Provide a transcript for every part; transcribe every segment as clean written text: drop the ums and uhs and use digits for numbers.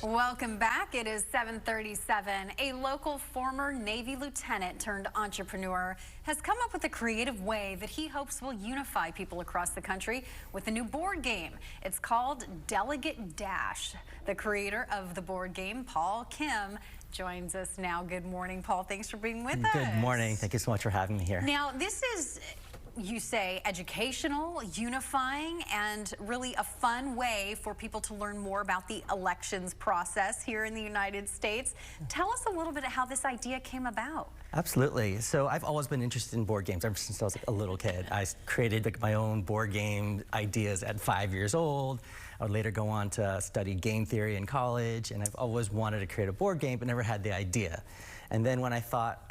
Welcome back. It is 7:37. A local former Navy lieutenant turned entrepreneur has come up with a creative way that he hopes will unify people across the country with a new board game. It's called Delegate Dash. The creator of the board game, Paul Kim, joins us now. Good morning, Paul. Thanks for being with us. Good morning. Thank you so much for having me here. Now, this is, you say, educational, unifying, and really a fun way for people to learn more about the elections process here in the United States. Tell us a little bit of how this idea came about. Absolutely. So I've always been interested in board games ever since I was a little kid. I created my own board game ideas at 5 years old. I would later go on to study game theory in college, and I've always wanted to create a board game but never had the idea. And then when I thought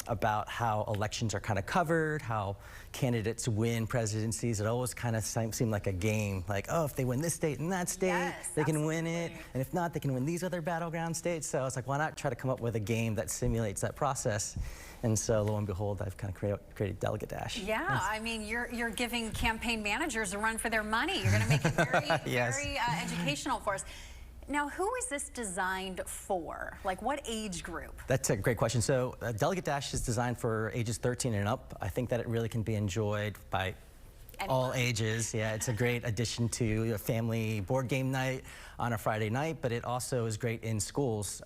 about how elections are kind of covered, how candidates win presidencies, it always kind of seemed like a game. Like, oh, if they win this state and that state, yes, they can win it. And if not, they can win these other battleground states. So I was like, why not try to come up with a game that simulates that process? And so lo and behold, I've kind of created Delegate Dash. Yeah, yes. I mean, you're giving campaign managers a run for their money. You're going to make it very, yes. very educational for us. Now, who is this designed for? Like, what age group? That's a great question. So Delegate Dash is designed for ages 13 and up. I think that it really can be enjoyed by all ages. Yeah, it's a great addition to a family board game night on a Friday night, but it also is great in schools.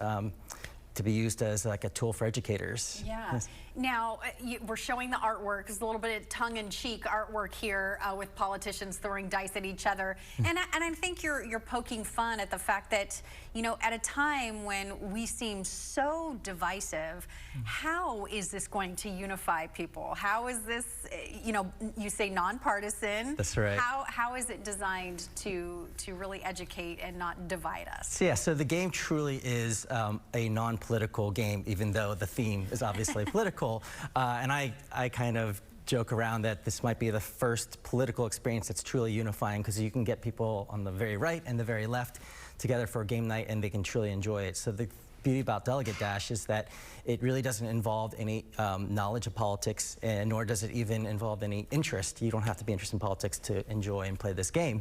To be used as like a tool for educators. Yeah. Yes. Now, we're showing the artwork. It's a little bit of tongue-in-cheek artwork here with politicians throwing dice at each other. And I think you're poking fun at the fact that, you know, at a time when we seem so divisive, how is this going to unify people? How is this, you know, you say nonpartisan. That's right. How is it designed to really educate and not divide us? Yeah, so the game truly is a non-political game, even though the theme is obviously political. And I kind of joke around that this might be the first political experience that's truly unifying, because you can get people on the very right and the very left together for a game night and they can truly enjoy it. So the beauty about Delegate Dash is that it really doesn't involve any knowledge of politics, and nor does it even involve any interest. You don't have to be interested in politics to enjoy and play this game.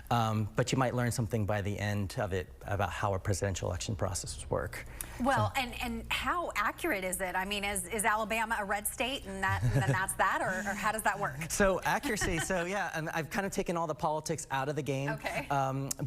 But you might learn something by the end of it about how a presidential election processes work. Well, and how accurate is it? I mean, is Alabama a red state and then that's that, or how does that work? So accuracy, so yeah, and I've kind of taken all the politics out of the game, okay.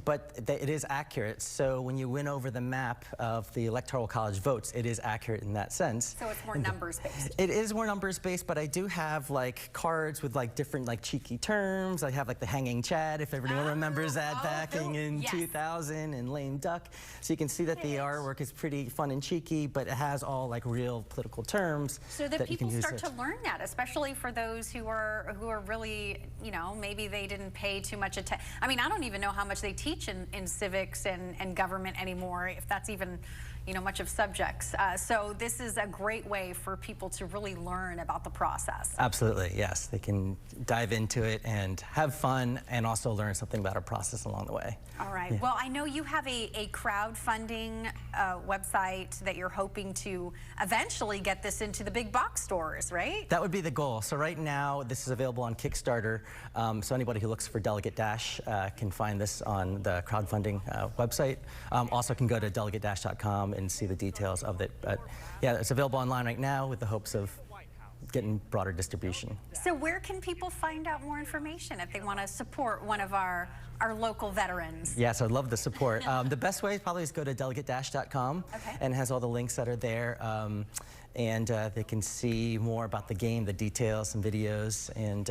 But it is accurate. So when you win over the map of the Electoral College votes, it is accurate in that sense. So it's more numbers based. It is more numbers based, but I do have like cards with like different like cheeky terms. I have like the hanging Chad, if everyone remembers that back in 2000, and lame duck. So you can see that the artwork is pretty fun and cheeky, but it has all like real political terms. So that people start to learn that, especially for those who are really, you know, maybe they didn't pay too much attention. I mean, I don't even know how much they teach in civics and government anymore, if that's even, you know, much of subjects. So this is a great way for people to really learn about the process. Absolutely, yes. They can dive into it and have fun and also learn something about our process along the way. All right. Yeah. Well, I know you have a crowdfunding website that you're hoping to eventually get this into the big box stores, right? That would be the goal. So right now, this is available on Kickstarter. So anybody who looks for Delegate Dash can find this on the crowdfunding website. Also can go to delegatedash.com and see the details of it. But yeah, it's available online right now with the hopes of getting broader distribution. So where can people find out more information if they want to support one of our local veterans? Yes, I'd love the support. The best way probably is go to delegatedash.com, okay. And it has all the links that are there. And they can see more about the game, the details, some videos, and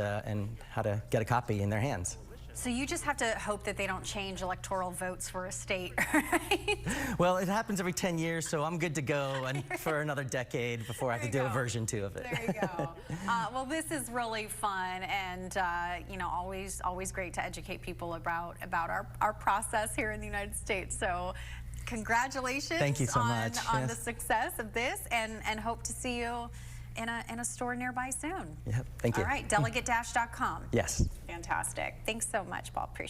how to get a copy in their hands. So you just have to hope that they don't change electoral votes for a state, right? Well, it happens every 10 years, so I'm good to go and for another decade before I have to do a version 2 of it. There you go. Well, this is really fun, and you know, always great to educate people about our process here in the United States. So congratulations. Thank you so much. On the success of this, and hope to see you in a store nearby soon. Yep, thank you. All right, delegatedash.com. Yes. Fantastic. Thanks so much, Paul. Appreciate it.